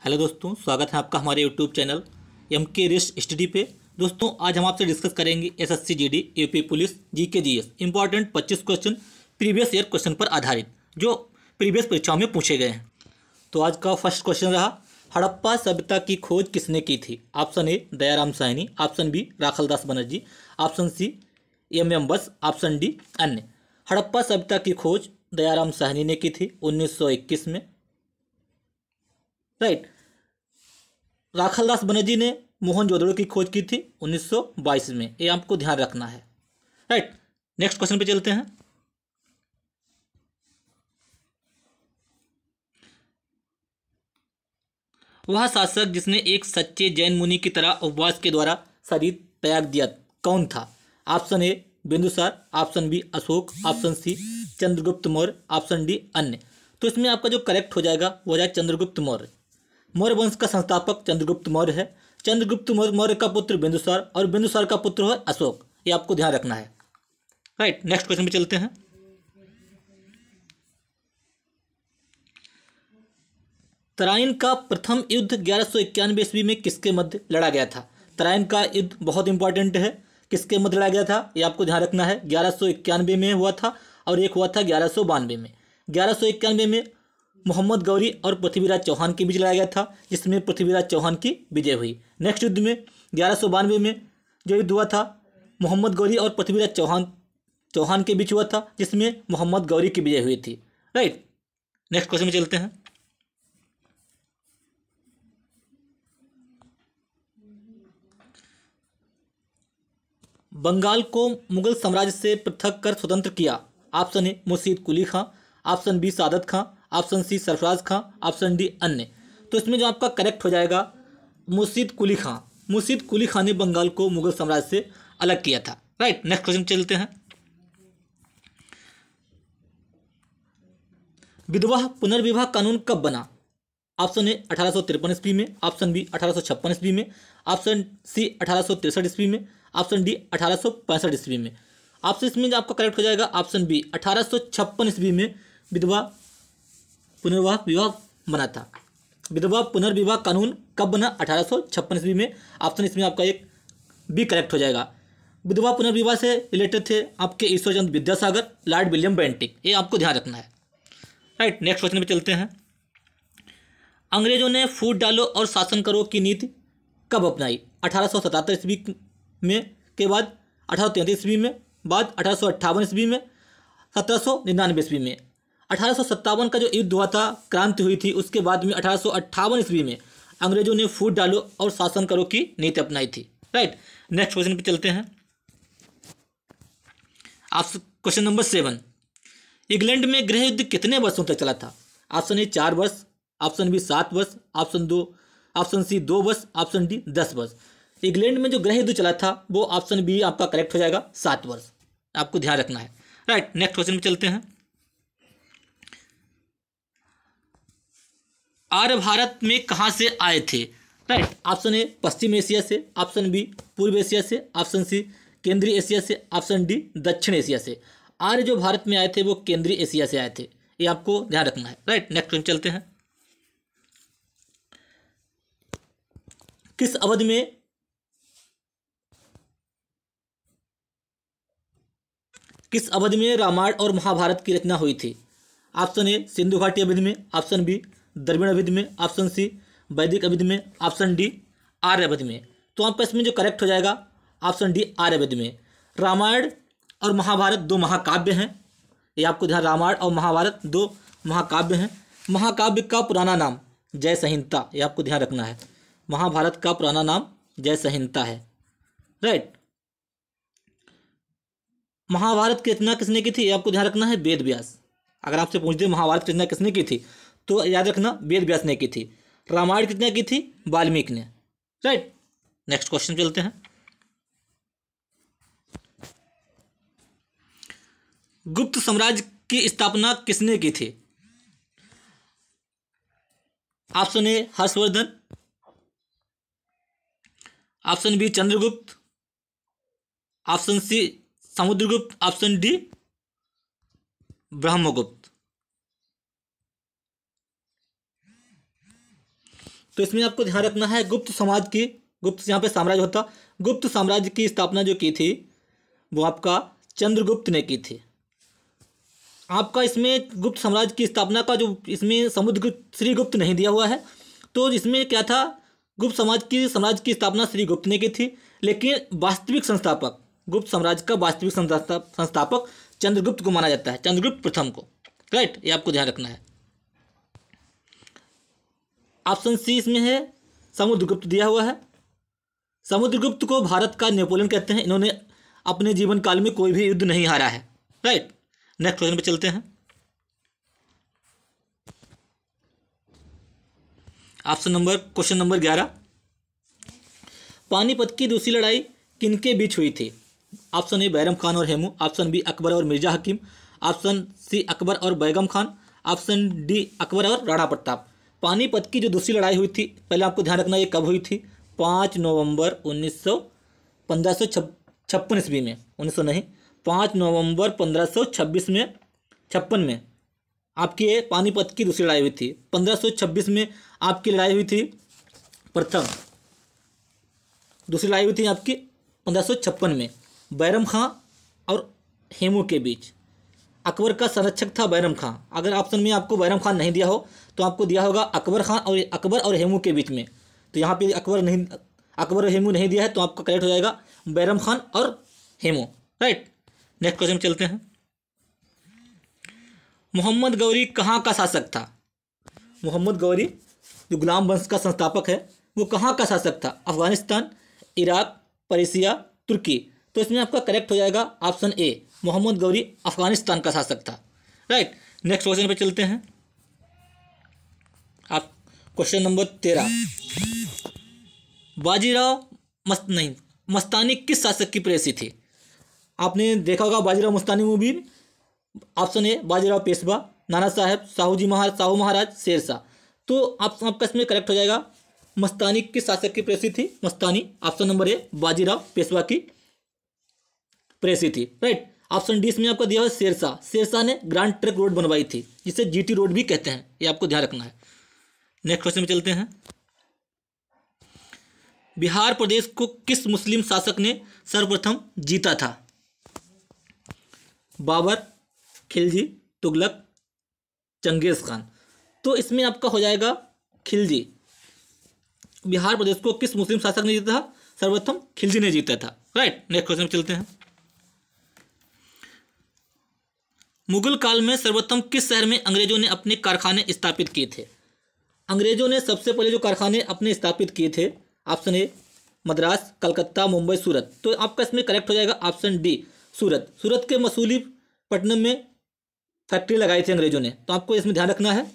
Hello दोस्तों, स्वागत है आपका हमारे यूट्यूब चैनल एम के रिस्ट स्टडी पे। दोस्तों, आज हम आपसे डिस्कस करेंगे SSC GD, UP police, GK GS important 25 question previous year question पर आधारित जो प्रीवियस परीक्षाओं में पूछे गए हैं। तो आज का फर्स्ट क्वेश्चन रहा, हड़प्पा सभ्यता की खोज किसने की थी? Option A Dayaram Sahni, option B Rakhaldas Banerjee, option C M बस, ऑप्शन डी अन्य। हड़प्पा सभ्यता की खोज दयाराम साहनी ने की थी 1921 में, राइट। राखलदास बनर्जी ने मोहनजोदड़ो की खोज की थी 1922 में, ये आपको ध्यान रखना है, राइट। नेक्स्ट क्वेश्चन पे चलते हैं। वह शासक जिसने एक सच्चे जैन मुनि की तरह उपवास के द्वारा शरीर त्याग दिया कौन था? Option A Bindusara, option B Ashoka, option C Chandragupta Maurya, option D अन्य। तो इसमें आपका जो करेक्ट हो जाएगा वो जाए चंद्रगुप्त मौर्य। मौर्य वंश का संस्थापक चंद्रगुप्त मौर्य है। चंद्रगुप्त मौर्य का पुत्र बिंदुसार और बिंदुसार का पुत्र है अशोक, ये आपको ध्यान रखना है, राइट। नेक्स्ट क्वेश्चन पे चलते हैं। तराइन का प्रथम युद्ध 1191 ईस्वी में किसके मध्य लड़ा गया था? तराइन का युद्ध बहुत इंपॉर्टेंट है, किसके मध्य लड़ा गया था ये आपको ध्यान रखना है। 1191 में हुआ था और एक हुआ था 1192 में। 1191 में मोहम्मद गौरी और पृथ्वीराज चौहान के बीच लड़ा गया था, जिसमें पृथ्वीराज चौहान की विजय हुई। नेक्स्ट युद्ध में 1192 में जो युद्ध हुआ था मोहम्मद गौरी और पृथ्वीराज चौहान के बीच हुआ था, जिसमें मोहम्मद गौरी की विजय हुई थी, राइट। नेक्स्ट क्वेश्चन में चलते हैं। बंगाल को मुगल साम्राज्य से पृथक कर स्वतंत्र किया। Option A Murshid Quli Khan, option B Saadat Khan, option C Sarfaraz Khan, option D अन्य। तो इसमें जो आपका करेक्ट हो जाएगा मुर्शीद कुली खां। मुर्शीद कुली खां ने बंगाल को मुगल साम्राज्य से अलग किया था, राइट। नेक्स्ट क्वेश्चन चलते हैं। विधवा पुनर्विवाह कानून कब बना? ऑप्शन ए 1853 ईस्वी में, ऑप्शन बी 1856 ईस्वी में, ऑप्शन सी 1863 ईस्वी में, ऑप्शन डी 1865 ईस्वी में। ऑप्शन इसमें जो आपका करेक्ट हो जाएगा ऑप्शन बी 1856 ईस्वी में विधवा पुनर्विवाह बना था। विधवा पुनर्विवाह कानून कब बना? 1856 ईस्वी में। ऑप्शन इसमें आपका एक बी करेक्ट हो जाएगा। विधवा पुनर्विवाह से रिलेटेड थे आपके Ishwar Chandra Vidyasagar, Lord William Bentinck, ये आपको ध्यान रखना है, राइट। नेक्स्ट क्वेश्चन पे चलते हैं। अंग्रेजों ने फूट डालो और शासन करो की नीति कब अपनाई? 1877 ईस्वी में के बाद 1833 ईस्वी में, बाद 1858 ईस्वी में, 1799 ईस्वी में। 1857 का जो युद्ध हुआ था, क्रांति हुई थी, उसके बाद में 1858 ईस्वी में अंग्रेजों ने फूट डालो और शासन करो की नीति अपनाई थी, राइट। नेक्स्ट क्वेश्चन पे चलते हैं। आप क्वेश्चन नंबर 7, इंग्लैंड में गृह युद्ध कितने वर्षों तक चला था? ऑप्शन ए 4 वर्ष, ऑप्शन बी 7 वर्ष, ऑप्शन सी 2 वर्ष, ऑप्शन डी 10 वर्ष। इंग्लैंड में जो गृह युद्ध चला था वो ऑप्शन बी आपका करेक्ट हो जाएगा 7 वर्ष, आपको ध्यान रखना है, राइट। नेक्स्ट क्वेश्चन पे चलते हैं। आर्य भारत में कहाँ से आए थे? Right. Option A Paschim Asia से, ऑप्शन बी पूर्व एशिया से, ऑप्शन सी केंद्रीय एशिया से, ऑप्शन डी दक्षिण एशिया से। आर्य जो भारत में आए थे वो केंद्रीय एशिया से आए थे, ये आपको ध्यान रखना है, राइट। नेक्स्ट क्वेश्चन चलते हैं। किस अवधि में रामायण और महाभारत की रचना हुई थी? ऑप्शन ए सिंधु घाटी अवधि में, ऑप्शन बी द्रविड़ अवधि में, ऑप्शन सी वैदिक अवधि में, ऑप्शन डी आर्य अवधि में। तो आपका इसमें जो करेक्ट हो जाएगा ऑप्शन डी आर्य अवधि में। रामायण और महाभारत 2 महाकाव्य हैं, ये आपको ध्यान, रामायण और महाभारत 2 महाकाव्य हैं। महाकाव्य का पुराना नाम जय संहिता, ये आपको ध्यान रखना है। महाभारत का पुराना नाम जय संहिता है, राइट। महाभारत की रचना किसने की थी ये आपको ध्यान रखना है, वेद व्यास। अगर आपसे पूछ दे महाभारत की रचना किसने की थी तो याद रखना वेद व्यास ने की थी। रामायण किसने की थी? वाल्मीकि ने, राइट। नेक्स्ट क्वेश्चन चलते हैं। गुप्त साम्राज्य की स्थापना किसने की थी? Option A Harshavardhana, option B Chandragupta, option C Samudragupta, option D Brahmagupta. तो इसमें आपको ध्यान रखना है गुप्त समाज की, गुप्त यहाँ पे साम्राज्य होता, गुप्त साम्राज्य की स्थापना जो की थी वो आपका चंद्रगुप्त ने की थी। आपका इसमें गुप्त साम्राज्य की स्थापना का जो इसमें समुद्रगुप्त श्रीगुप्त नहीं दिया हुआ है, तो इसमें क्या था, गुप्त साम्राज्य की स्थापना श्रीगुप्त ने की थी, लेकिन वास्तविक संस्थापक, गुप्त साम्राज्य का वास्तविक संस्थापक चंद्रगुप्त को माना जाता है, चंद्रगुप्त प्रथम को। राइट, ये आपको ध्यान रखना है। ऑप्शन सी इसमें है समुद्रगुप्त दिया हुआ है। समुद्रगुप्त को भारत का नेपोलियन कहते हैं। इन्होंने अपने जीवन काल में कोई भी युद्ध नहीं हारा है। राइट, नेक्स्ट क्वेश्चन पे चलते हैं। क्वेश्चन नंबर 11, पानीपत की दूसरी लड़ाई किनके बीच हुई थी? ऑप्शन ए बैरम खान और हेमू, ऑप्शन बी अकबर और मिर्जा हकीम, ऑप्शन सी अकबर और बैगम खान, ऑप्शन डी अकबर और राणा प्रताप। पानीपत की जो दूसरी लड़ाई हुई थी, पहले आपको ध्यान रखना ये कब हुई थी, 5 नवंबर 1556 ईस्वी में, 1900 नहीं, 5 नवंबर 1556 में, 56 में आपकी ये पानीपत की दूसरी लड़ाई हुई थी। 1526 में आपकी लड़ाई हुई थी प्रथम, दूसरी लड़ाई हुई थी आपकी 1556 में बैरम खां और हेमू के बीच। अकबर का संरक्षक था बैरम खां। अगर ऑप्शन में आपको बैरम खान नहीं दिया हो तो आपको दिया होगा अकबर और हेमू के बीच में, तो यहाँ पे अकबर और हेमू नहीं दिया है, तो आपका करेक्ट हो जाएगा बैरम खान और हेमू। राइट, नेक्स्ट क्वेश्चन चलते हैं। मोहम्मद गौरी कहाँ का शासक था? मोहम्मद गौरी जो गुलाम वंश का संस्थापक है, वो कहाँ का शासक था? अफगानिस्तान, इराक, पर्सिया, तुर्की। तो इसमें आपका करेक्ट हो जाएगा ऑप्शन ए, मोहम्मद गौरी अफगानिस्तान का शासक था। राइट, नेक्स्ट क्वेश्चन पे चलते हैं। आप क्वेश्चन नंबर 13, बाजीराव मस्तानी किस शासक की प्रेयसी थी? आपने देखा होगा Bajirao Mastani movie. Option A Bajirao Peshwa, Nana Saheb, Sahu महाराज, शेरशाह। तो आपका इसमें करेक्ट हो जाएगा मस्तानी किस शासक की प्रेयसी थी? Mastani. Option number A Bajirao Peshwa की प्रेयसी थी। राइट, ऑप्शन डी इसमें आपको दिया हुआ शेरशाह। शेरशाह ने ग्रैंड ट्रंक रोड बनवाई थी, जिसे जीटी रोड भी कहते हैं, ये आपको ध्यान रखना है। नेक्स्ट क्वेश्चन में चलते हैं। बिहार प्रदेश को किस मुस्लिम शासक ने सर्वप्रथम जीता था? Babar, Khilji, Tughlaq, Genghis Khan. तो इसमें आपका हो जाएगा खिलजी। बिहार प्रदेश को किस मुस्लिम शासक ने जीता था? सर्वप्रथम खिलजी ने जीता था। राइट, नेक्स्ट क्वेश्चन में चलते हैं। मुगल काल में सर्वप्रथम किस शहर में अंग्रेजों ने अपने कारखाने स्थापित किए थे? अंग्रेजों ने सबसे पहले जो कारखाने अपने स्थापित किए थे, ऑप्शन ए मद्रास, कलकत्ता, मुंबई, सूरत। तो आपका इसमें करेक्ट हो जाएगा ऑप्शन डी सूरत। सूरत के मसूलीपट्टनम में फैक्ट्री लगाई थी अंग्रेजों ने, तो आपको इसमें ध्यान रखना है।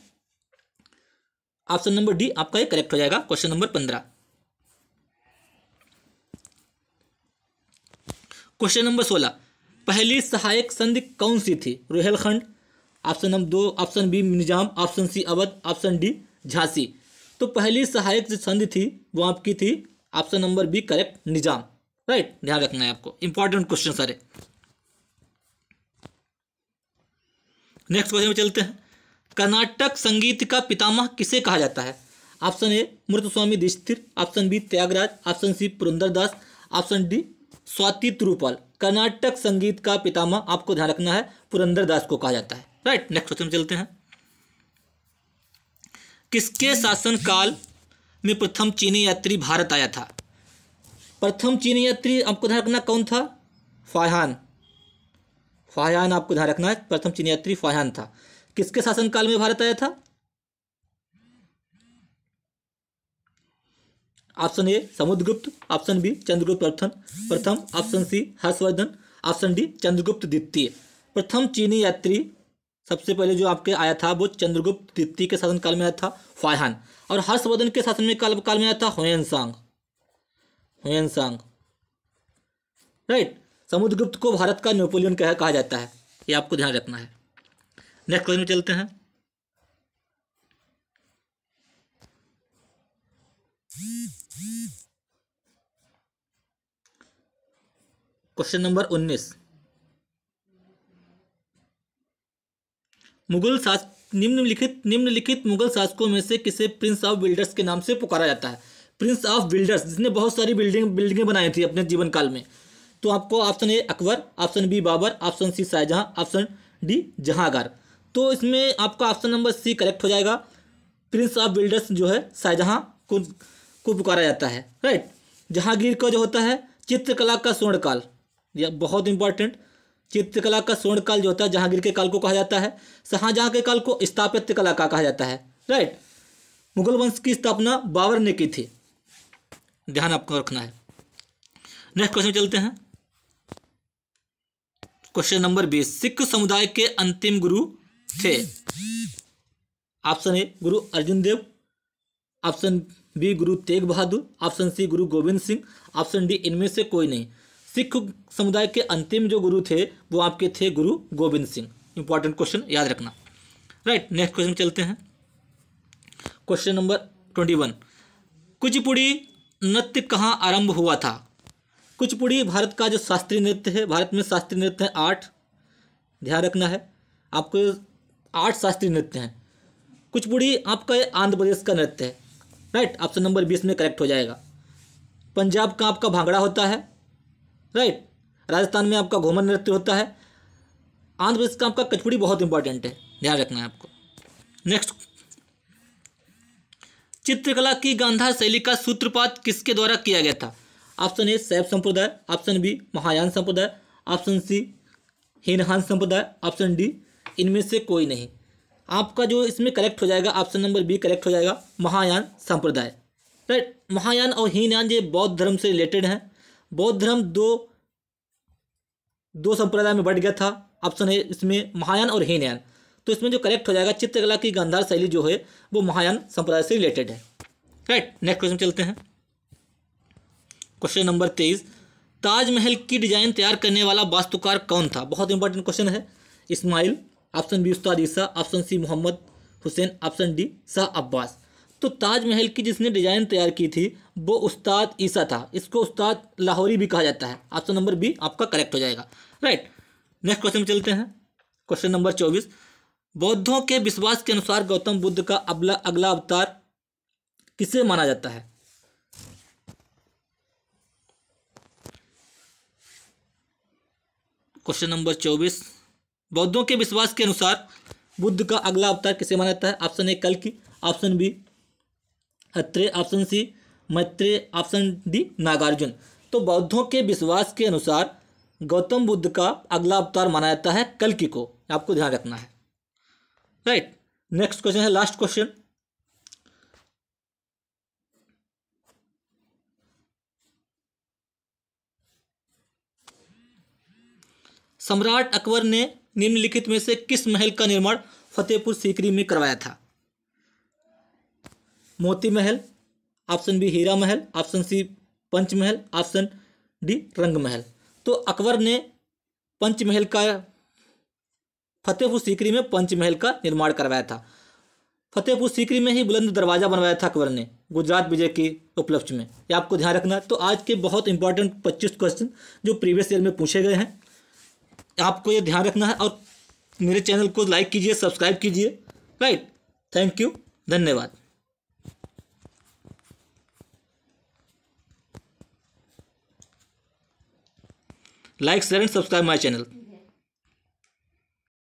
ऑप्शन नंबर डी आपका ये करेक्ट हो जाएगा। क्वेश्चन नंबर 15, क्वेश्चन नंबर 16, पहली सहायक संधि कौन सी थी? Rohilkhand, option number 2, option B Nizam, option C Awadh, option D Jhansi. तो पहली सहायक जो संधि थी वो आपकी थी option number B correct, Nizam. Right, ध्यान रखना है आपको, इंपॉर्टेंट क्वेश्चन सारे। नेक्स्ट क्वेश्चन में चलते हैं। कर्नाटक संगीत का पितामह किसे कहा जाता है? Option A Muthuswami Dikshit, option B Tyagaraj, option C Purandardas, option D Swati Tirupal. Carnatic संगीत का पितामह आपको ध्यान रखना है पुरंदरदास को कहा जाता है। राइट, नेक्स्ट क्वेश्चन में चलते हैं। किसके शासन काल में प्रथम चीनी यात्री भारत आया था? प्रथम चीनी यात्री आपको ध्यान रखना कौन था? फाह्यान। फाह्यान आपको ध्यान रखना है, प्रथम चीनी यात्री फाह्यान था। किसके शासन काल में भारत आया था? Option A Samudragupta, option B Chandragupta प्रथम, option C Harshavardhan, option D Chandragupta द्वितीय। प्रथम चीनी यात्री सबसे पहले जो आपके आया था वो चंद्रगुप्त द्वितीय के शासनकाल में आया था फाह्यान, और हर्षवर्धन के शासन में काल में आया था हुएनसांग। राइट, समुद्रगुप्त को भारत का नेपोलियन कहा जाता है, ये आपको ध्यान रखना है। नेक्स्ट क्वेश्चन में चलते हैं। क्वेश्चन नंबर 19, निम्नलिखित मुगल शासकों में से किसे प्रिंस ऑफ बिल्डर्स के नाम से पुकारा जाता है? प्रिंस ऑफ बिल्डर्स, जिसने बहुत सारी बिल्डिंगें बनाई थी अपने जीवन काल में। तो आपको option A Akbar, option B Babur, option C Shahjahan, option D Jahangir. तो इसमें आपका ऑप्शन नंबर सी करेक्ट हो जाएगा। प्रिंस ऑफ बिल्डर्स जो है शाहजहां को पुकारा जाता है, राइट। जहांगीर का जो होता है चित्रकला का स्वर्णकाल, यह बहुत इंपॉर्टेंट, चित्रकला का स्वर्णकाल जो होता है जहांगीर के काल को कहा जाता है। शाहजहां के काल को स्थापत्य कला का कहा जाता है, राइट। मुगल वंश की स्थापना बाबर ने की थी, ध्यान आपको रखना है। नेक्स्ट क्वेश्चन चलते हैं। क्वेश्चन नंबर 20, सिख समुदाय के अंतिम गुरु थे? Option A Guru Arjun Dev, option B Guru Tegh Bahadur, option C Guru Govind Singh, option D इनमें से कोई नहीं। सिख समुदाय के अंतिम जो गुरु थे वो आपके थे गुरु गोविंद सिंह। इंपॉर्टेंट क्वेश्चन, याद रखना, राइट। नेक्स्ट क्वेश्चन चलते हैं। क्वेश्चन नंबर 21, कुचिपुड़ी नृत्य कहाँ आरंभ हुआ था? कुचिपुड़ी भारत का जो शास्त्रीय नृत्य है, भारत में शास्त्रीय नृत्य है 8, ध्यान रखना है आपको, 8 शास्त्रीय नृत्य हैं। कुचिपुड़ी आपका आंध्र प्रदेश का नृत्य है, राइट। ऑप्शन नंबर 20 में करेक्ट हो जाएगा। पंजाब का आपका भांगड़ा होता है, राइट। राजस्थान में आपका घूमर नृत्य होता है। आंध्र प्रदेश का आपका कुचिपुड़ी बहुत इंपॉर्टेंट है, ध्यान रखना है आपको। नेक्स्ट, चित्रकला की गांधार शैली का सूत्रपात किसके द्वारा किया गया था? ऑप्शन ए शैव संप्रदाय, ऑप्शन बी महायान संप्रदाय, ऑप्शन सी हीनहान संप्रदाय, ऑप्शन डी इनमें से कोई नहीं। आपका जो इसमें करेक्ट हो जाएगा ऑप्शन नंबर बी करेक्ट हो जाएगा, महायान संप्रदाय, राइट। महायान और हीनयान ये बौद्ध धर्म से रिलेटेड हैं। बौद्ध धर्म दो संप्रदाय में बढ़ गया था। ऑप्शन है इसमें महायान और हीनयान। तो इसमें जो करेक्ट हो जाएगा चित्रकला की गांधार शैली जो है वो महायान संप्रदाय से रिलेटेड है, राइट। नेक्स्ट क्वेश्चन चलते हैं। क्वेश्चन नंबर 23, ताजमहल की डिजाइन तैयार करने वाला वास्तुकार कौन था? बहुत इंपॉर्टेंट क्वेश्चन है। Ismail, option B Ustad Isa, option C Mohammad Hussain, option D Shah Abbas. तो ताजमहल की जिसने डिजाइन तैयार की थी वो उस्ताद ईसा था। इसको उस्ताद लाहौरी भी कहा जाता है। ऑप्शन नंबर बी आपका करेक्ट हो जाएगा, राइट। नेक्स्ट क्वेश्चन चलते हैं। क्वेश्चन नंबर 24, बौद्धों के विश्वास के अनुसार गौतम बुद्ध का अगला अवतार किसे माना जाता है? क्वेश्चन नंबर 24, बौद्धों के विश्वास के अनुसार बुद्ध का अगला अवतार किसे माना जाता है? ऑप्शन ए कल्कि, option B Atreya, option C Maitreya, option D Nagarjuna. तो बौद्धों के विश्वास के अनुसार गौतम बुद्ध का अगला अवतार माना जाता है कल्कि को, आपको ध्यान रखना है, राइट। नेक्स्ट क्वेश्चन है लास्ट क्वेश्चन। सम्राट अकबर ने निम्नलिखित में से किस महल का निर्माण फतेहपुर सीकरी में करवाया था? Moti Mahal, option B Hira Mahal, option C Panchmahal, option D Rang Mahal. तो अकबर ने पंचमहल का, फतेहपुर सीकरी में पंचमहल का निर्माण करवाया था। फतेहपुर सीकरी में ही बुलंद दरवाजा बनवाया था अकबर ने गुजरात विजय के उपलक्ष्य में, ये आपको ध्यान रखना है। तो आज के बहुत इंपॉर्टेंट 25 क्वेश्चन जो प्रीवियस ईयर में पूछे गए हैं, आपको ये ध्यान रखना है। और मेरे चैनल को लाइक कीजिए, सब्सक्राइब कीजिए, राइट। थैंक यू, धन्यवाद। Like share and subscribe my channel.